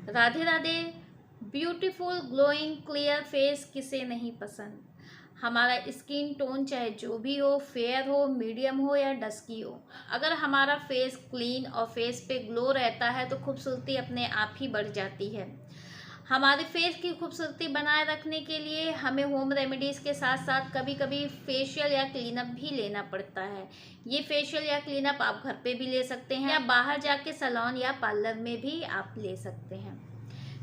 Radhe Radhe. Beautiful glowing clear face किसे नहीं पसंद। हमारा स्किन टोन चाहे जो भी हो, फेयर हो, मीडियम हो या डस्की हो, अगर हमारा फेस क्लीन और फेस पे ग्लो रहता है तो खूबसूरती अपने आप ही बढ़ जाती है। हमारे फेस की खूबसूरती बनाए रखने के लिए हमें होम रेमेडीज़ के साथ साथ कभी कभी फेशियल या क्लीनअप भी लेना पड़ता है। ये फेशियल या क्लीनअप आप घर पे भी ले सकते हैं या बाहर जाके सैलून या पार्लर में भी आप ले सकते हैं।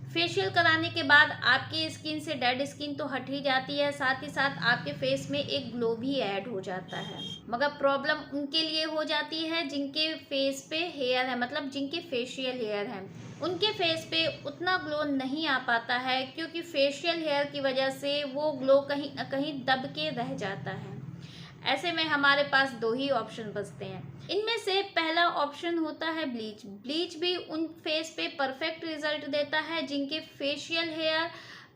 फेशियल कराने के बाद आपकी स्किन से डेड स्किन तो हट ही जाती है, साथ ही साथ आपके फेस में एक ग्लो भी ऐड हो जाता है। मगर प्रॉब्लम उनके लिए हो जाती है जिनके फेस पे हेयर है, मतलब जिनके फेशियल हेयर है। उनके फेस पे उतना ग्लो नहीं आ पाता है क्योंकि फेशियल हेयर की वजह से वो ग्लो कहीं ना कहीं दब के रह जाता है। ऐसे में हमारे पास दो ही ऑप्शन बचते हैं। इनमें से पहला ऑप्शन होता है ब्लीच। ब्लीच भी उन फेस पे परफेक्ट रिजल्ट देता है जिनके फेशियल हेयर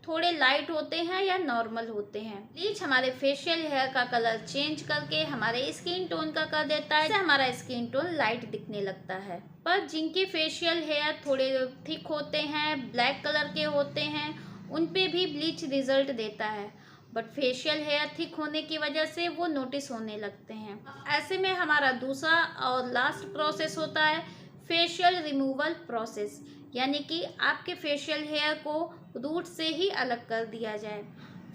थोड़े लाइट होते हैं या नॉर्मल होते हैं। ब्लीच हमारे फेशियल हेयर का कलर चेंज करके हमारे स्किन टोन का कर देता है, जिससे हमारा स्किन टोन लाइट दिखने लगता है। पर जिनके फेशियल हेयर थोड़े थिक होते हैं, ब्लैक कलर के होते हैं, उन पे भी ब्लीच रिजल्ट देता है, बट फेशियल हेयर थिक होने की वजह से वो नोटिस होने लगते हैं। ऐसे में हमारा दूसरा और लास्ट प्रोसेस होता है फेशियल रिमूवल प्रोसेस, यानी कि आपके फेशियल हेयर को रूट से ही अलग कर दिया जाए।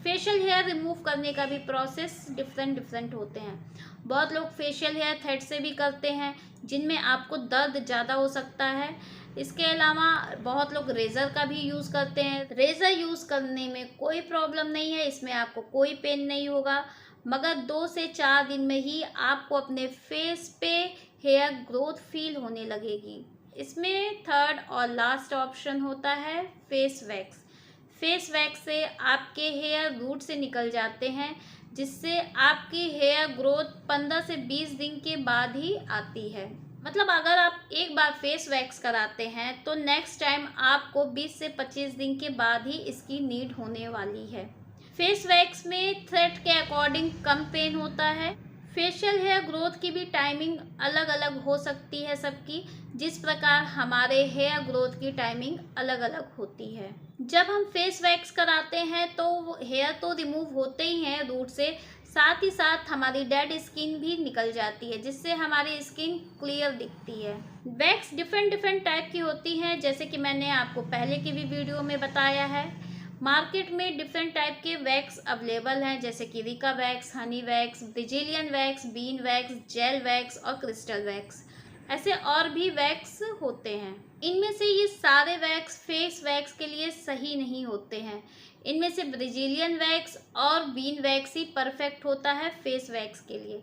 फेशियल हेयर रिमूव करने का भी प्रोसेस डिफरेंट होते हैं। बहुत लोग फेशियल हेयर थ्रेड से भी करते हैं, जिनमें आपको दर्द ज़्यादा हो सकता है। इसके अलावा बहुत लोग रेज़र का भी यूज़ करते हैं। रेज़र यूज़ करने में कोई प्रॉब्लम नहीं है, इसमें आपको कोई पेन नहीं होगा, मगर 2 से 4 दिन में ही आपको अपने फेस पे हेयर ग्रोथ फील होने लगेगी। इसमें थर्ड और लास्ट ऑप्शन होता है फेस वैक्स। फेस वैक्स से आपके हेयर रूट से निकल जाते हैं, जिससे आपकी हेयर ग्रोथ 15 से 20 दिन के बाद ही आती है। मतलब अगर आप एक बार फेस वैक्स कराते हैं तो नेक्स्ट टाइम आपको 20 से 25 दिन के बाद ही इसकी नीड होने वाली है। फेस वैक्स में थ्रेड के अकॉर्डिंग कम पेन होता है। फेशियल हेयर ग्रोथ की भी टाइमिंग अलग अलग हो सकती है सबकी, जिस प्रकार हमारे हेयर ग्रोथ की टाइमिंग अलग अलग होती है। जब हम फेस वैक्स कराते हैं तो हेयर तो रिमूव होते ही हैं रूट से, साथ ही साथ हमारी डेड स्किन भी निकल जाती है, जिससे हमारी स्किन क्लियर दिखती है। वैक्स डिफरेंट टाइप की होती हैं, जैसे कि मैंने आपको पहले की भी वीडियो में बताया है। मार्केट में डिफरेंट टाइप के वैक्स अवेलेबल हैं, जैसे कि Rica wax, honey wax, Brazilian wax, bean wax, gel wax और क्रिस्टल वैक्स। ऐसे और भी वैक्स होते हैं। इनमें से ये सारे वैक्स फेस वैक्स के लिए सही नहीं होते हैं। इनमें से ब्रिजिलियन वैक्स और बीन वैक्स ही परफेक्ट होता है फेस वैक्स के लिए।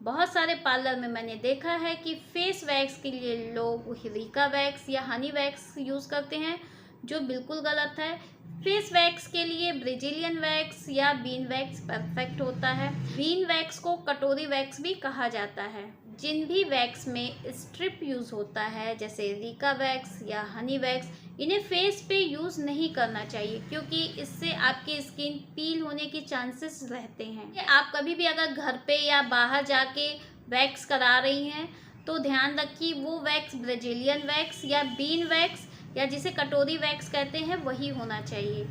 बहुत सारे पार्लर में मैंने देखा है कि फेस वैक्स के लिए लोग रिका वैक्स या हनी वैक्स यूज़ करते हैं, जो बिल्कुल गलत है। फेस वैक्स के लिए ब्रिजिलियन वैक्स या बीन वैक्स परफेक्ट होता है। बीन वैक्स को कटोरी वैक्स भी कहा जाता है। जिन भी वैक्स में स्ट्रिप यूज़ होता है, जैसे रिका वैक्स या हनी वैक्स, इन्हें फेस पे यूज़ नहीं करना चाहिए क्योंकि इससे आपकी स्किन पील होने के चांसेस रहते हैं। आप कभी भी अगर घर पे या बाहर जाके वैक्स करा रही हैं तो ध्यान रखिए वो वैक्स ब्राज़ीलियन वैक्स या बीन वैक्स या जिसे कटोरी वैक्स कहते हैं वही होना चाहिए।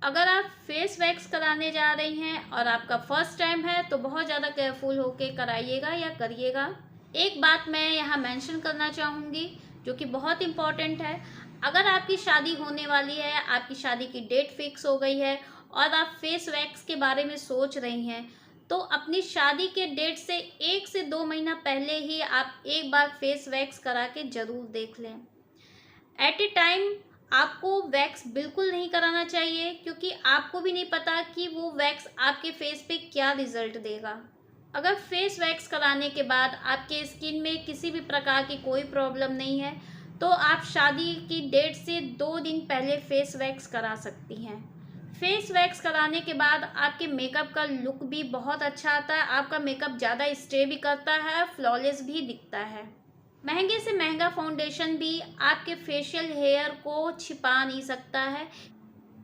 अगर आप फेस वैक्स कराने जा रही हैं और आपका फर्स्ट टाइम है तो बहुत ज़्यादा केयरफुल होके कराइएगा या करिएगा। एक बात मैं यहाँ मेंशन करना चाहूँगी जो कि बहुत इम्पॉर्टेंट है। अगर आपकी शादी होने वाली है, आपकी शादी की डेट फिक्स हो गई है और आप फेस वैक्स के बारे में सोच रही हैं, तो अपनी शादी के डेट से 1 से 2 महीना पहले ही आप एक बार फेस वैक्स करा के ज़रूर देख लें। एट ए टाइम आपको वैक्स बिल्कुल नहीं कराना चाहिए क्योंकि आपको भी नहीं पता कि वो वैक्स आपके फेस पे क्या रिजल्ट देगा। अगर फेस वैक्स कराने के बाद आपके स्किन में किसी भी प्रकार की कोई प्रॉब्लम नहीं है तो आप शादी की डेट से 2 दिन पहले फेस वैक्स करा सकती हैं। फेस वैक्स कराने के बाद आपके मेकअप का लुक भी बहुत अच्छा आता है, आपका मेकअप ज़्यादा स्टे भी करता है, फ्लॉलेस भी दिखता है। महंगे से महंगा फाउंडेशन भी आपके फेशियल हेयर को छिपा नहीं सकता है।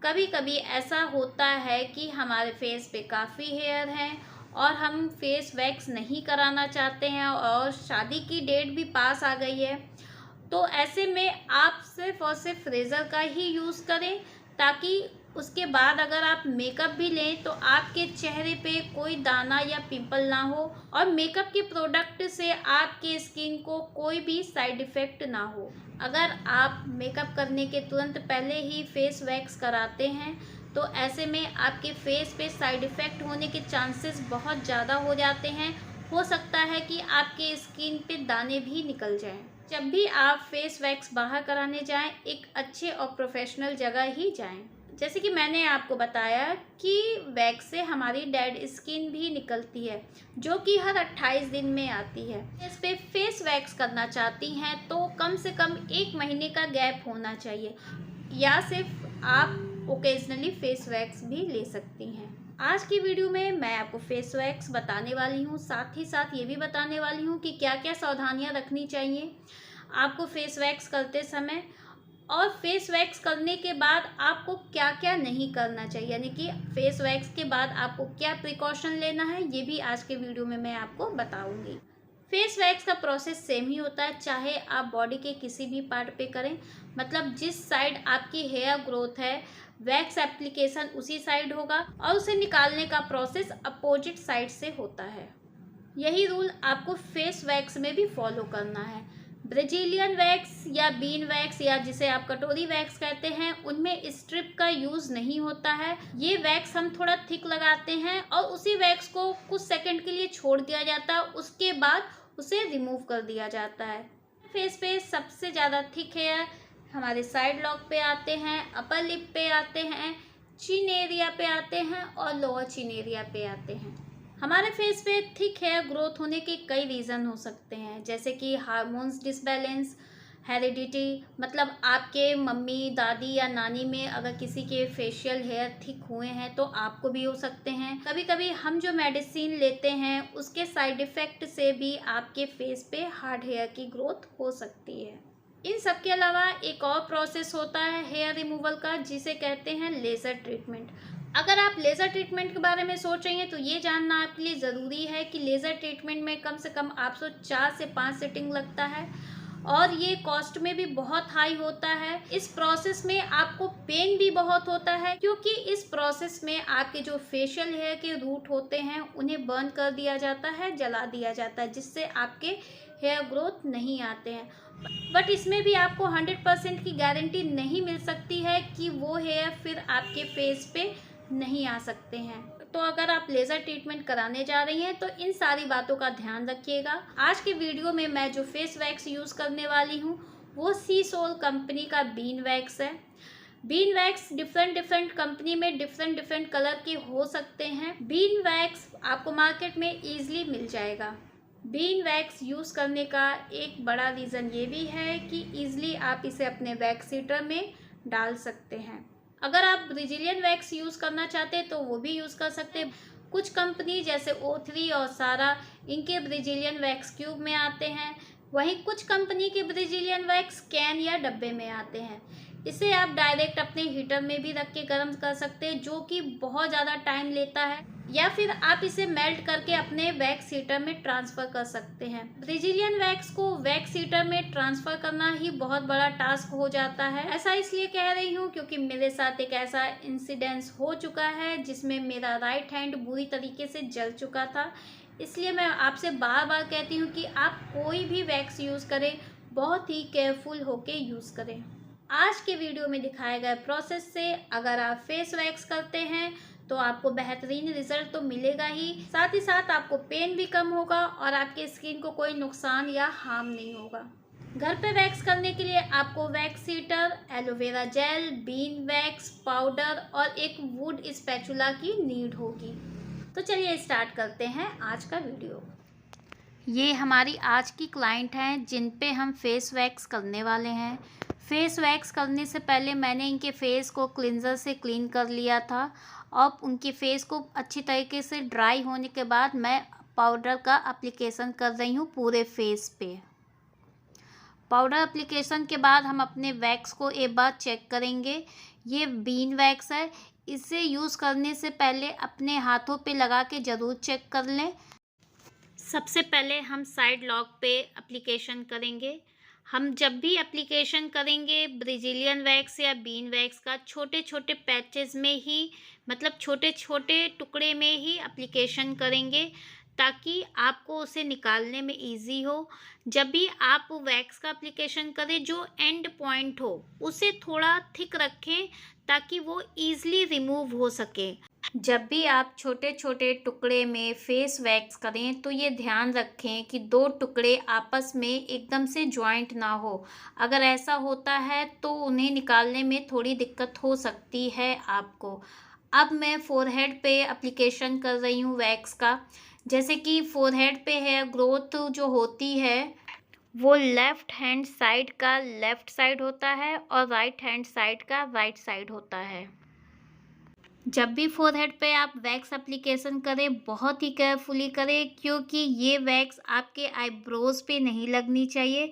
कभी कभी ऐसा होता है कि हमारे फेस पे काफ़ी हेयर हैं और हम फेस वैक्स नहीं कराना चाहते हैं और शादी की डेट भी पास आ गई है, तो ऐसे में आप सिर्फ और सिर्फ रेज़र का ही यूज़ करें, ताकि उसके बाद अगर आप मेकअप भी लें तो आपके चेहरे पे कोई दाना या पिंपल ना हो और मेकअप के प्रोडक्ट से आपके स्किन को कोई भी साइड इफ़ेक्ट ना हो। अगर आप मेकअप करने के तुरंत पहले ही फेस वैक्स कराते हैं तो ऐसे में आपके फेस पे साइड इफ़ेक्ट होने के चांसेस बहुत ज़्यादा हो जाते हैं। हो सकता है कि आपके स्किन पे दाने भी निकल जाएं। जब भी आप फेस वैक्स बाहर कराने जाएं, एक अच्छे और प्रोफेशनल जगह ही जाएं। जैसे कि मैंने आपको बताया कि वैक्स से हमारी डेड स्किन भी निकलती है, जो कि हर 28 दिन में आती है। इस पे फेस वैक्स करना चाहती हैं तो कम से कम 1 महीने का गैप होना चाहिए, या सिर्फ आप ओकेजनली फेस वैक्स भी ले सकती हैं। आज की वीडियो में मैं आपको फेस वैक्स बताने वाली हूँ, साथ ही साथ ये भी बताने वाली हूँ कि क्या क्या सावधानियाँ रखनी चाहिए आपको फेस वैक्स करते समय, और फेस वैक्स करने के बाद आपको क्या क्या नहीं करना चाहिए, यानी कि फेस वैक्स के बाद आपको क्या प्रिकॉशन लेना है, ये भी आज के वीडियो में मैं आपको बताऊंगी। फेस वैक्स का प्रोसेस सेम ही होता है, चाहे आप बॉडी के किसी भी पार्ट पे करें, मतलब जिस साइड आपकी हेयर ग्रोथ है वैक्स एप्लीकेशन उसी साइड होगा और उसे निकालने का प्रोसेस अपोजिट साइड से होता है। यही रूल आपको फेस वैक्स में भी फॉलो करना है। ब्राज़ीलियन वैक्स या बीन वैक्स या जिसे आप कटोरी वैक्स कहते हैं, उनमें स्ट्रिप का यूज़ नहीं होता है। ये वैक्स हम थोड़ा थिक लगाते हैं और उसी वैक्स को कुछ सेकंड के लिए छोड़ दिया जाता है, उसके बाद उसे रिमूव कर दिया जाता है। फेस पे सबसे ज़्यादा थिक हेयर हमारे साइड लॉक पे आते हैं, अपर लिप पे आते हैं, चिन एरिया पे आते हैं और लोअर चिन एरिया पे आते हैं। हमारे फेस पे थिक हेयर ग्रोथ होने के कई रीज़न हो सकते हैं, जैसे कि हार्मोन्स डिसबैलेंस, हेरिडिटी, मतलब आपके मम्मी दादी या नानी में अगर किसी के फेशियल हेयर थिक हुए हैं तो आपको भी हो सकते हैं। कभी कभी हम जो मेडिसिन लेते हैं उसके साइड इफ़ेक्ट से भी आपके फेस पे हार्ड हेयर की ग्रोथ हो सकती है। इन सब के अलावा एक और प्रोसेस होता है हेयर रिमूवल का, जिसे कहते हैं लेज़र ट्रीटमेंट। अगर आप लेज़र ट्रीटमेंट के बारे में सोच रही हैं तो ये जानना आपके लिए ज़रूरी है कि लेज़र ट्रीटमेंट में कम से कम आपको 4 से 5 सिटिंग लगता है और ये कॉस्ट में भी बहुत हाई होता है। इस प्रोसेस में आपको पेन भी बहुत होता है, क्योंकि इस प्रोसेस में आपके जो फेशियल हेयर के रूट होते हैं उन्हें बर्न कर दिया जाता है, जला दिया जाता है, जिससे आपके हेयर ग्रोथ नहीं आते हैं। बट इसमें भी आपको 100% की गारंटी नहीं मिल सकती है कि वो हेयर फिर आपके फेस पे नहीं आ सकते हैं। तो अगर आप लेज़र ट्रीटमेंट कराने जा रही हैं तो इन सारी बातों का ध्यान रखिएगा। आज के वीडियो में मैं जो फेस वैक्स यूज़ करने वाली हूँ वो सीसोल कंपनी का बीन वैक्स है। बीन वैक्स डिफरेंट कंपनी में डिफरेंट कलर के हो सकते हैं। बीन वैक्स आपको मार्केट में ईजिली मिल जाएगा। बीन वैक्स यूज़ करने का एक बड़ा रीज़न ये भी है कि ईजिली आप इसे अपने वैक्स हीटर में डाल सकते हैं। अगर आप ब्राज़ीलियन वैक्स यूज़ करना चाहते हैं तो वो भी यूज़ कर सकते हैं। कुछ कंपनी जैसे O3 और सारा, इनके ब्राज़ीलियन वैक्स क्यूब में आते हैं, वहीं कुछ कंपनी के ब्राज़ीलियन वैक्स कैन या डब्बे में आते हैं। इसे आप डायरेक्ट अपने हीटर में भी रख के गर्म कर सकते हैं, जो कि बहुत ज़्यादा टाइम लेता है, या फिर आप इसे मेल्ट करके अपने वैक्स हीटर में ट्रांसफ़र कर सकते हैं। ब्राज़ीलियन वैक्स को वैक्स हीटर में ट्रांसफ़र करना ही बहुत बड़ा टास्क हो जाता है। ऐसा इसलिए कह रही हूँ क्योंकि मेरे साथ एक ऐसा इंसिडेंस हो चुका है जिसमें मेरा राइट हैंड बुरी तरीके से जल चुका था। इसलिए मैं आपसे बार बार कहती हूँ कि आप कोई भी वैक्स यूज़ करें, बहुत ही केयरफुल होके यूज़ करें। आज के वीडियो में दिखाए गए प्रोसेस से अगर आप फेस वैक्स करते हैं तो आपको बेहतरीन रिजल्ट तो मिलेगा ही, साथ ही साथ आपको पेन भी कम होगा और आपके स्किन को कोई नुकसान या हार्म नहीं होगा। घर पे वैक्स करने के लिए आपको wax heater, aloe vera gel, bean wax powder और एक वुड स्पैचुला की नीड होगी। तो चलिए स्टार्ट करते हैं आज का वीडियो। ये हमारी आज की क्लाइंट हैं जिन पे हम फेस वैक्स करने वाले हैं। फेस वैक्स करने से पहले मैंने इनके फेस को क्लिंजर से क्लीन कर लिया था और उनके फेस को अच्छी तरीके से ड्राई होने के बाद मैं पाउडर का एप्लीकेशन कर रही हूँ पूरे फेस पे। पाउडर एप्लीकेशन के बाद हम अपने वैक्स को एक बार चेक करेंगे। ये बीन वैक्स है, इसे यूज़ करने से पहले अपने हाथों पे लगा के ज़रूर चेक कर लें। सबसे पहले हम साइड लॉक पे एप्लीकेशन करेंगे। हम जब भी एप्लीकेशन करेंगे ब्राज़ीलियन वैक्स या बीन वैक्स का छोटे-छोटे पैचेज़ में ही मतलब छोटे-छोटे टुकड़े में ही एप्लीकेशन करेंगे ताकि आपको उसे निकालने में ईज़ी हो। जब भी आप वैक्स का एप्लीकेशन करें जो एंड पॉइंट हो उसे थोड़ा थिक रखें ताकि वो ईज़िली रिमूव हो सके। जब भी आप छोटे-छोटे टुकड़े में फेस वैक्स करें तो ये ध्यान रखें कि 2 टुकड़े आपस में एकदम से जॉइंट ना हो। अगर ऐसा होता है तो उन्हें निकालने में थोड़ी दिक्कत हो सकती है आपको। अब मैं फ़ोरहेड पे एप्लीकेशन कर रही हूँ वैक्स का। जैसे कि फ़ोरहेड पे हेयर ग्रोथ जो होती है वो लेफ़्ट हैंड साइड का लेफ़्ट साइड होता है और राइट हैंड साइड का राइट साइड होता है। जब भी फ़ोरहेड पे आप वैक्स एप्लीकेशन करें बहुत ही केयरफुली करें क्योंकि ये वैक्स आपके आईब्रोज़ पे नहीं लगनी चाहिए।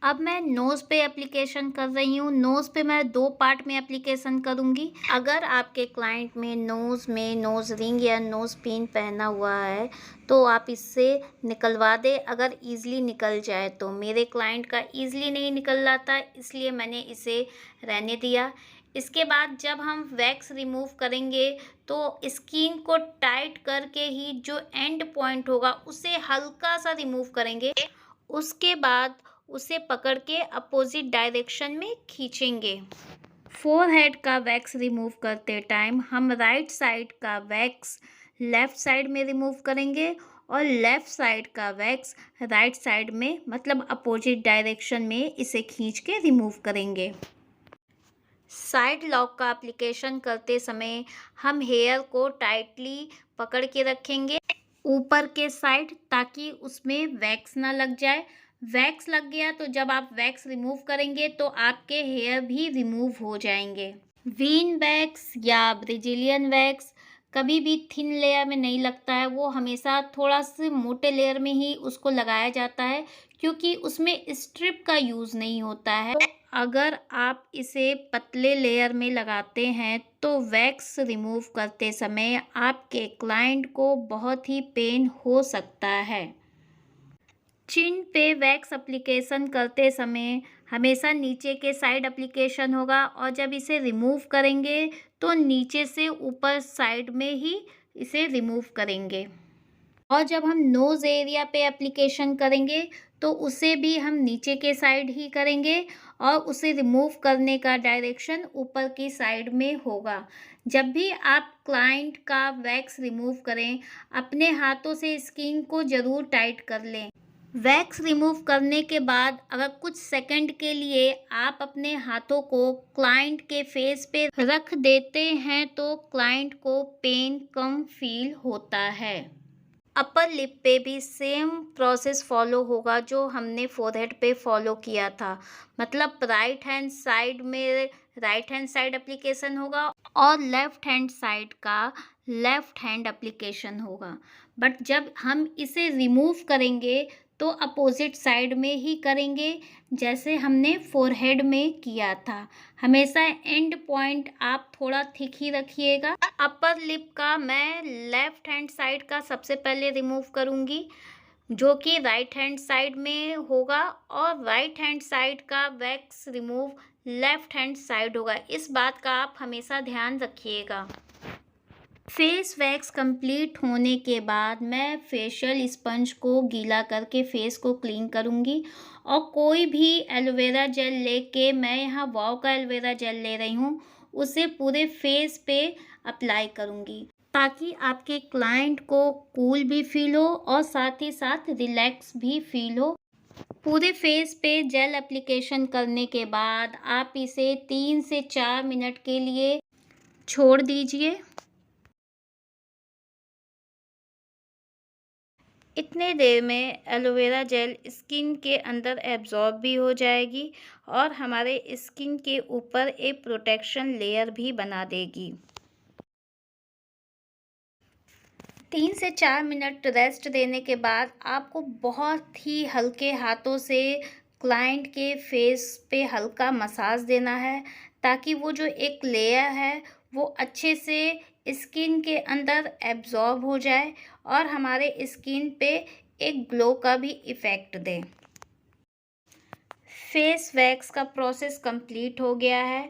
अब मैं नोज़ पे एप्लीकेशन कर रही हूँ। नोज़ पे मैं 2 पार्ट में एप्लीकेशन करूँगी। अगर आपके क्लाइंट में नोज़ रिंग या नोज़ पिन पहना हुआ है तो आप इससे निकलवा दें अगर ईज़िली निकल जाए तो। मेरे क्लाइंट का ईज़िली नहीं निकल रहा था इसलिए मैंने इसे रहने दिया। इसके बाद जब हम वैक्स रिमूव करेंगे तो स्किन को टाइट करके ही जो एंड पॉइंट होगा उसे हल्का सा रिमूव करेंगे। उसके बाद उसे पकड़ के अपोजिट डायरेक्शन में खींचेंगे। फोरहेड का वैक्स रिमूव करते टाइम हम राइट साइड का वैक्स लेफ़्ट साइड में रिमूव करेंगे और लेफ़्ट साइड का वैक्स राइट साइड में मतलब अपोजिट डायरेक्शन में इसे खींच के रिमूव करेंगे। साइड लॉक का एप्लीकेशन करते समय हम हेयर को टाइटली पकड़ के रखेंगे ऊपर के साइड ताकि उसमें वैक्स ना लग जाए। वैक्स लग गया तो जब आप वैक्स रिमूव करेंगे तो आपके हेयर भी रिमूव हो जाएंगे। वीन वैक्स या ब्राज़ीलियन वैक्स कभी भी थिन लेयर में नहीं लगता है, वो हमेशा थोड़ा से मोटे लेयर में ही उसको लगाया जाता है क्योंकि उसमें स्ट्रिप का यूज़ नहीं होता है। अगर आप इसे पतले लेयर में लगाते हैं तो वैक्स रिमूव करते समय आपके क्लाइंट को बहुत ही पेन हो सकता है। चिन पे वैक्स एप्लीकेशन करते समय हमेशा नीचे के साइड एप्लीकेशन होगा और जब इसे रिमूव करेंगे तो नीचे से ऊपर साइड में ही इसे रिमूव करेंगे। और जब हम नोज़ एरिया पे एप्लीकेशन करेंगे तो उसे भी हम नीचे के साइड ही करेंगे और उसे रिमूव करने का डायरेक्शन ऊपर की साइड में होगा। जब भी आप क्लाइंट का वैक्स रिमूव करें अपने हाथों से स्किन को ज़रूर टाइट कर लें। वैक्स रिमूव करने के बाद अगर कुछ सेकंड के लिए आप अपने हाथों को क्लाइंट के फेस पे रख देते हैं तो क्लाइंट को पेन कम फील होता है। अपर लिप पे भी सेम प्रोसेस फॉलो होगा जो हमने फोरहेड पे फॉलो किया था। मतलब राइट हैंड साइड में राइट हैंड साइड एप्लीकेशन होगा और लेफ्ट हैंड साइड का लेफ्ट हैंड एप्लीकेशन होगा। बट जब हम इसे रिमूव करेंगे तो अपोजिट साइड में ही करेंगे जैसे हमने फोरहेड में किया था। हमेशा एंड पॉइंट आप थोड़ा थिक ही रखिएगा। अपर लिप का मैं लेफ्ट हैंड साइड का सबसे पहले रिमूव करूँगी जो कि राइट हैंड साइड में होगा और राइट हैंड साइड का wax remove left hand side होगा। इस बात का आप हमेशा ध्यान रखिएगा। फेस वैक्स कंप्लीट होने के बाद मैं फेशियल स्पंज को गीला करके फेस को क्लीन करूँगी और कोई भी एलोवेरा जेल लेके मैं यहाँ वाव का एलोवेरा जेल ले रही हूँ उसे पूरे फेस पे अप्लाई करूँगी ताकि आपके क्लाइंट को कूल भी फील हो और साथ ही साथ रिलैक्स भी फील हो। पूरे फेस पे जेल एप्लीकेशन करने के बाद आप इसे 3 से 4 मिनट के लिए छोड़ दीजिए। इतने देर में एलोवेरा जेल स्किन के अंदर एब्जॉर्ब भी हो जाएगी और हमारे स्किन के ऊपर एक प्रोटेक्शन लेयर भी बना देगी। 3 से 4 मिनट रेस्ट देने के बाद आपको बहुत ही हल्के हाथों से क्लाइंट के फेस पे हल्का मसाज देना है ताकि वो जो एक लेयर है वो अच्छे से स्किन के अंदर एब्जॉर्ब हो जाए और हमारे स्किन पे एक ग्लो का भी इफ़ेक्ट दे। फेस वैक्स का प्रोसेस कंप्लीट हो गया है।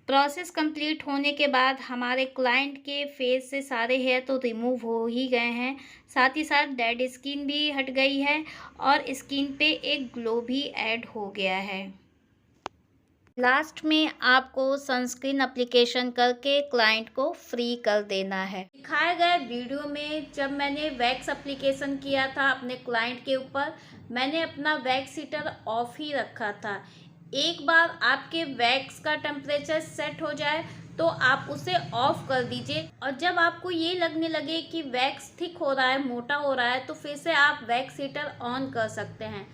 प्रोसेस कंप्लीट होने के बाद हमारे क्लाइंट के फेस से सारे हेयर तो रिमूव हो ही गए हैं, साथ ही साथ डेड स्किन भी हट गई है और स्किन पे एक ग्लो भी ऐड हो गया है। लास्ट में आपको सनस्क्रीन एप्लीकेशन करके क्लाइंट को फ्री कर देना है। दिखाए गए वीडियो में जब मैंने वैक्स एप्लीकेशन किया था अपने क्लाइंट के ऊपर, मैंने अपना वैक्स हीटर ऑफ ही रखा था। एक बार आपके वैक्स का टेम्परेचर सेट हो जाए तो आप उसे ऑफ कर दीजिए, और जब आपको ये लगने लगे कि वैक्स थिक हो रहा है, मोटा हो रहा है, तो फिर से आप वैक्स हीटर ऑन कर सकते हैं।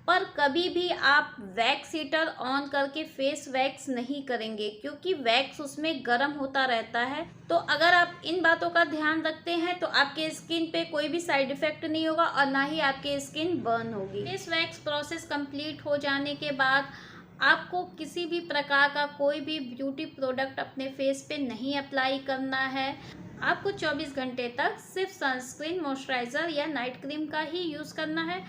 पर कभी भी आप वैक्स हीटर ऑन करके फेस वैक्स नहीं करेंगे, क्योंकि वैक्स उसमें गर्म होता रहता है। तो अगर आप इन बातों का ध्यान रखते हैं तो आपके स्किन पे कोई भी साइड इफेक्ट नहीं होगा और ना ही आपकी स्किन बर्न होगी। फेस वैक्स प्रोसेस कंप्लीट हो जाने के बाद आपको किसी भी प्रकार का कोई भी ब्यूटी प्रोडक्ट अपने फेस पे नहीं अप्लाई करना है। आपको 24 घंटे तक सिर्फ सनस्क्रीन, मॉइस्चराइज़र या नाइट क्रीम का ही यूज़ करना है।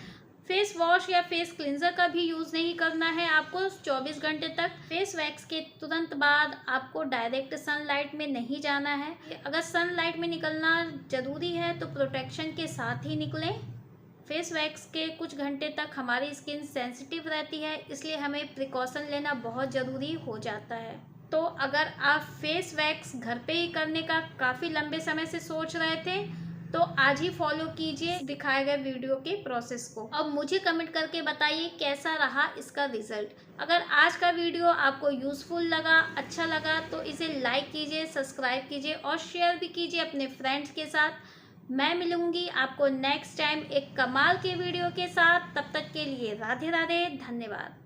फेस वॉश या फेस क्लींजर का भी यूज़ नहीं करना है आपको 24 घंटे तक। फेस वैक्स के तुरंत बाद आपको डायरेक्ट सनलाइट में नहीं जाना है। अगर सनलाइट में निकलना ज़रूरी है तो प्रोटेक्शन के साथ ही निकलें। फेस वैक्स के कुछ घंटे तक हमारी स्किन सेंसिटिव रहती है, इसलिए हमें प्रिकॉशन लेना बहुत ज़रूरी हो जाता है। तो अगर आप फेस वैक्स घर पे ही करने का काफ़ी लंबे समय से सोच रहे थे तो आज ही फॉलो कीजिए दिखाए गए वीडियो के प्रोसेस को। अब मुझे कमेंट करके बताइए कैसा रहा इसका रिजल्ट। अगर आज का वीडियो आपको यूज़फुल लगा, अच्छा लगा, तो इसे लाइक कीजिए, सब्सक्राइब कीजिए और शेयर भी कीजिए अपने फ्रेंड्स के साथ। मैं मिलूंगी आपको नेक्स्ट टाइम एक कमाल के वीडियो के साथ। तब तक के लिए राधे राधे, धन्यवाद।